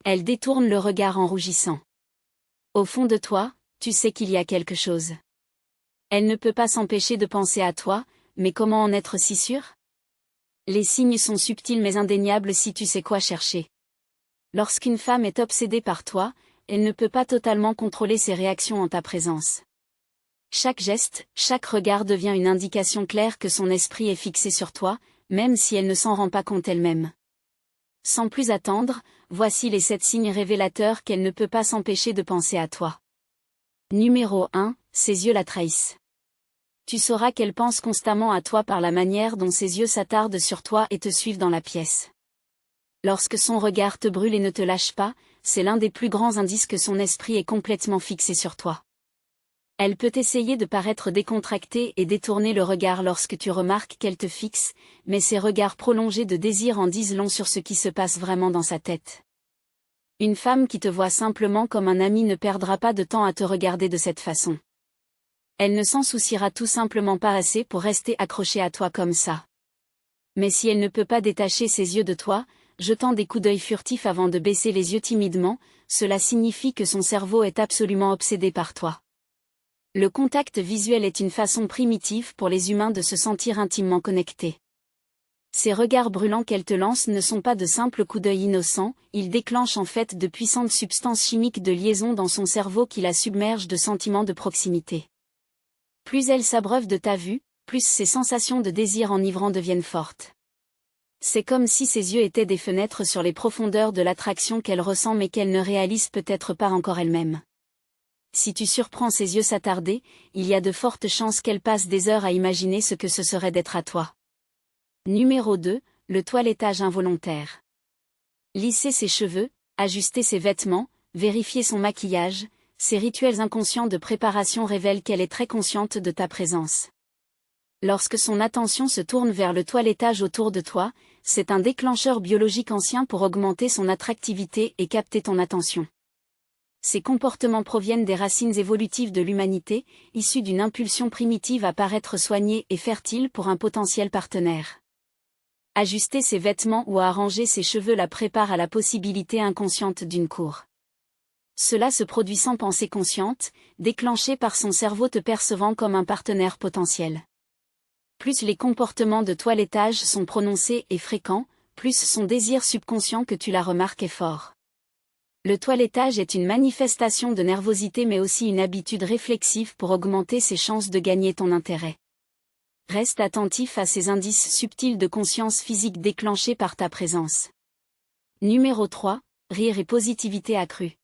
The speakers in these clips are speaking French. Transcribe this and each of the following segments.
Elle détourne le regard en rougissant. Au fond de toi, tu sais qu'il y a quelque chose. Elle ne peut pas s'empêcher de penser à toi, mais comment en être si sûr? Les signes sont subtils mais indéniables si tu sais quoi chercher. Lorsqu'une femme est obsédée par toi, elle ne peut pas totalement contrôler ses réactions en ta présence. Chaque geste, chaque regard devient une indication claire que son esprit est fixé sur toi, même si elle ne s'en rend pas compte elle-même. Sans plus attendre, voici les 7 signes révélateurs qu'elle ne peut pas s'empêcher de penser à toi. Numéro 1, ses yeux la trahissent. Tu sauras qu'elle pense constamment à toi par la manière dont ses yeux s'attardent sur toi et te suivent dans la pièce. Lorsque son regard te brûle et ne te lâche pas, c'est l'un des plus grands indices que son esprit est complètement fixé sur toi. Elle peut essayer de paraître décontractée et détourner le regard lorsque tu remarques qu'elle te fixe, mais ses regards prolongés de désir en disent long sur ce qui se passe vraiment dans sa tête. Une femme qui te voit simplement comme un ami ne perdra pas de temps à te regarder de cette façon. Elle ne s'en souciera tout simplement pas assez pour rester accrochée à toi comme ça. Mais si elle ne peut pas détacher ses yeux de toi, jetant des coups d'œil furtifs avant de baisser les yeux timidement, cela signifie que son cerveau est absolument obsédé par toi. Le contact visuel est une façon primitive pour les humains de se sentir intimement connectés. Ces regards brûlants qu'elle te lance ne sont pas de simples coups d'œil innocents, ils déclenchent en fait de puissantes substances chimiques de liaison dans son cerveau qui la submergent de sentiments de proximité. Plus elle s'abreuve de ta vue, plus ses sensations de désir enivrant deviennent fortes. C'est comme si ses yeux étaient des fenêtres sur les profondeurs de l'attraction qu'elle ressent mais qu'elle ne réalise peut-être pas encore elle-même. Si tu surprends ses yeux s'attarder, il y a de fortes chances qu'elle passe des heures à imaginer ce que ce serait d'être à toi. Numéro 2, le toilettage involontaire. Lisser ses cheveux, ajuster ses vêtements, vérifier son maquillage, ces rituels inconscients de préparation révèlent qu'elle est très consciente de ta présence. Lorsque son attention se tourne vers le toilettage autour de toi, c'est un déclencheur biologique ancien pour augmenter son attractivité et capter ton attention. Ces comportements proviennent des racines évolutives de l'humanité, issues d'une impulsion primitive à paraître soignée et fertile pour un potentiel partenaire. Ajuster ses vêtements ou arranger ses cheveux la prépare à la possibilité inconsciente d'une cour. Cela se produit sans pensée consciente, déclenché par son cerveau te percevant comme un partenaire potentiel. Plus les comportements de toilettage sont prononcés et fréquents, plus son désir subconscient que tu la remarques est fort. Le toilettage est une manifestation de nervosité mais aussi une habitude réflexive pour augmenter ses chances de gagner ton intérêt. Reste attentif à ces indices subtils de conscience physique déclenchés par ta présence. Numéro 3, rire et positivité accrue.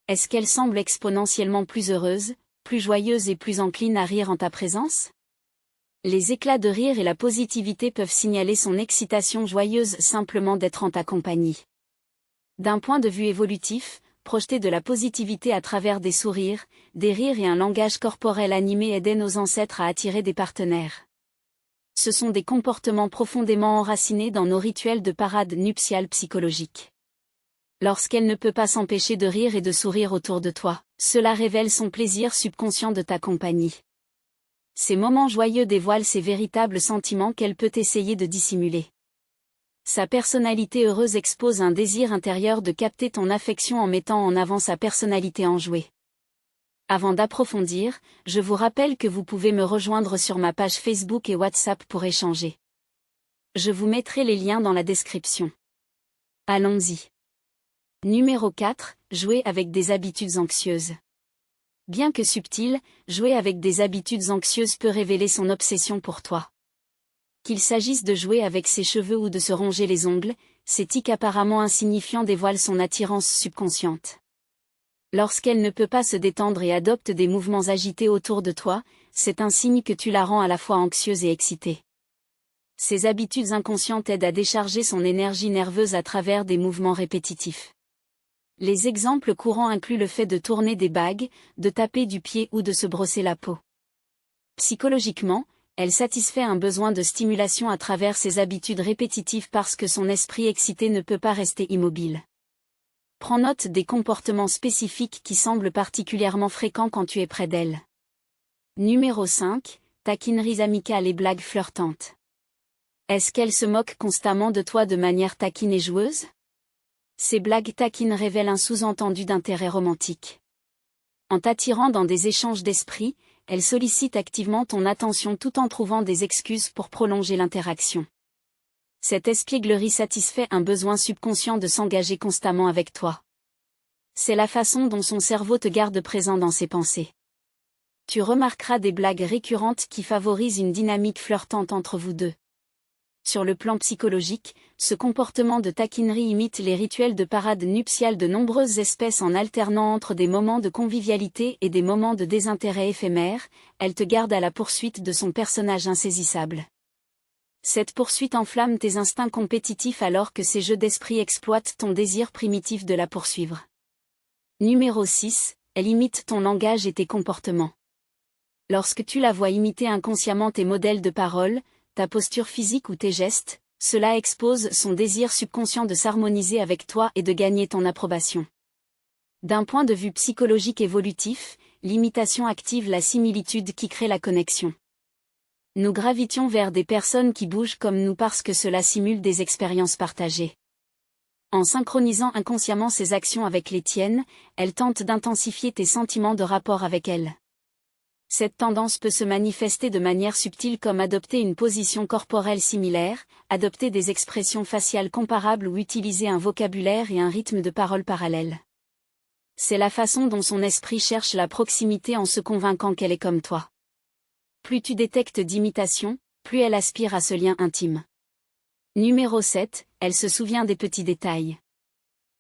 Est-ce qu'elle semble exponentiellement plus heureuse, plus joyeuse et plus encline à rire en ta présence? Les éclats de rire et la positivité peuvent signaler son excitation joyeuse simplement d'être en ta compagnie. D'un point de vue évolutif, projeter de la positivité à travers des sourires, des rires et un langage corporel animé aidaient nos ancêtres à attirer des partenaires. Ce sont des comportements profondément enracinés dans nos rituels de parade nuptiale psychologique. Lorsqu'elle ne peut pas s'empêcher de rire et de sourire autour de toi, cela révèle son plaisir subconscient de ta compagnie. Ces moments joyeux dévoilent ces véritables sentiments qu'elle peut essayer de dissimuler. Sa personnalité heureuse expose un désir intérieur de capter ton affection en mettant en avant sa personnalité enjouée. Avant d'approfondir, je vous rappelle que vous pouvez me rejoindre sur ma page Facebook et WhatsApp pour échanger. Je vous mettrai les liens dans la description. Allons-y. Numéro 4, jouer avec des habitudes anxieuses. Bien que subtil, jouer avec des habitudes anxieuses peut révéler son obsession pour toi. Qu'il s'agisse de jouer avec ses cheveux ou de se ronger les ongles, ces tics apparemment insignifiants dévoilent son attirance subconsciente. Lorsqu'elle ne peut pas se détendre et adopte des mouvements agités autour de toi, c'est un signe que tu la rends à la fois anxieuse et excitée. Ces habitudes inconscientes aident à décharger son énergie nerveuse à travers des mouvements répétitifs. Les exemples courants incluent le fait de tourner des bagues, de taper du pied ou de se brosser la peau. Psychologiquement, elle satisfait un besoin de stimulation à travers ses habitudes répétitives parce que son esprit excité ne peut pas rester immobile. Prends note des comportements spécifiques qui semblent particulièrement fréquents quand tu es près d'elle. Numéro 5, taquineries amicales et blagues flirtantes. Est-ce qu'elle se moque constamment de toi de manière taquine et joueuse? Ces blagues taquines révèlent un sous-entendu d'intérêt romantique. En t'attirant dans des échanges d'esprit, elles sollicitent activement ton attention tout en trouvant des excuses pour prolonger l'interaction. Cette espièglerie satisfait un besoin subconscient de s'engager constamment avec toi. C'est la façon dont son cerveau te garde présent dans ses pensées. Tu remarqueras des blagues récurrentes qui favorisent une dynamique flirtante entre vous deux. Sur le plan psychologique, ce comportement de taquinerie imite les rituels de parade nuptiale de nombreuses espèces en alternant entre des moments de convivialité et des moments de désintérêt éphémère. Elle te garde à la poursuite de son personnage insaisissable. Cette poursuite enflamme tes instincts compétitifs alors que ces jeux d'esprit exploitent ton désir primitif de la poursuivre. Numéro 6, elle imite ton langage et tes comportements. Lorsque tu la vois imiter inconsciemment tes modèles de parole, ta posture physique ou tes gestes, cela expose son désir subconscient de s'harmoniser avec toi et de gagner ton approbation. D'un point de vue psychologique évolutif, l'imitation active la similitude qui crée la connexion. Nous gravitions vers des personnes qui bougent comme nous parce que cela simule des expériences partagées. En synchronisant inconsciemment ses actions avec les tiennes, elle tente d'intensifier tes sentiments de rapport avec elles. Cette tendance peut se manifester de manière subtile comme adopter une position corporelle similaire, adopter des expressions faciales comparables ou utiliser un vocabulaire et un rythme de parole parallèle. C'est la façon dont son esprit cherche la proximité en se convainquant qu'elle est comme toi. Plus tu détectes d'imitation, plus elle aspire à ce lien intime. Numéro 7, elle se souvient des petits détails.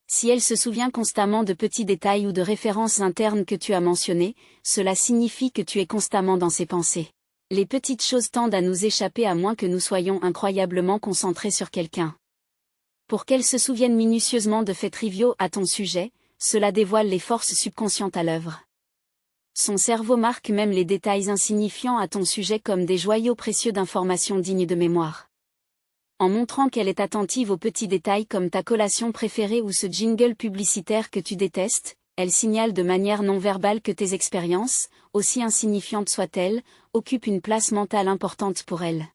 Si elle se souvient constamment de petits détails ou de références internes que tu as mentionnées, cela signifie que tu es constamment dans ses pensées. Les petites choses tendent à nous échapper à moins que nous soyons incroyablement concentrés sur quelqu'un. Pour qu'elle se souvienne minutieusement de faits triviaux à ton sujet, cela dévoile les forces subconscientes à l'œuvre. Son cerveau marque même les détails insignifiants à ton sujet comme des joyaux précieux d'informations dignes de mémoire. En montrant qu'elle est attentive aux petits détails comme ta collation préférée ou ce jingle publicitaire que tu détestes, elle signale de manière non verbale que tes expériences, aussi insignifiantes soient-elles, occupent une place mentale importante pour elle.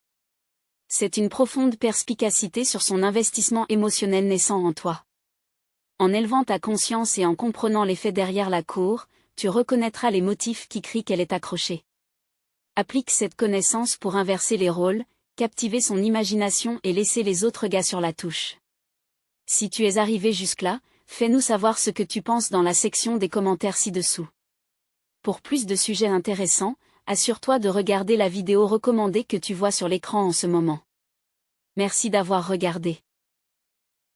C'est une profonde perspicacité sur son investissement émotionnel naissant en toi. En élevant ta conscience et en comprenant les faits derrière la cour, tu reconnaîtras les motifs qui crient qu'elle est accrochée. Applique cette connaissance pour inverser les rôles, captiver son imagination et laisser les autres gars sur la touche. Si tu es arrivé jusque-là, fais-nous savoir ce que tu penses dans la section des commentaires ci-dessous. Pour plus de sujets intéressants, assure-toi de regarder la vidéo recommandée que tu vois sur l'écran en ce moment. Merci d'avoir regardé.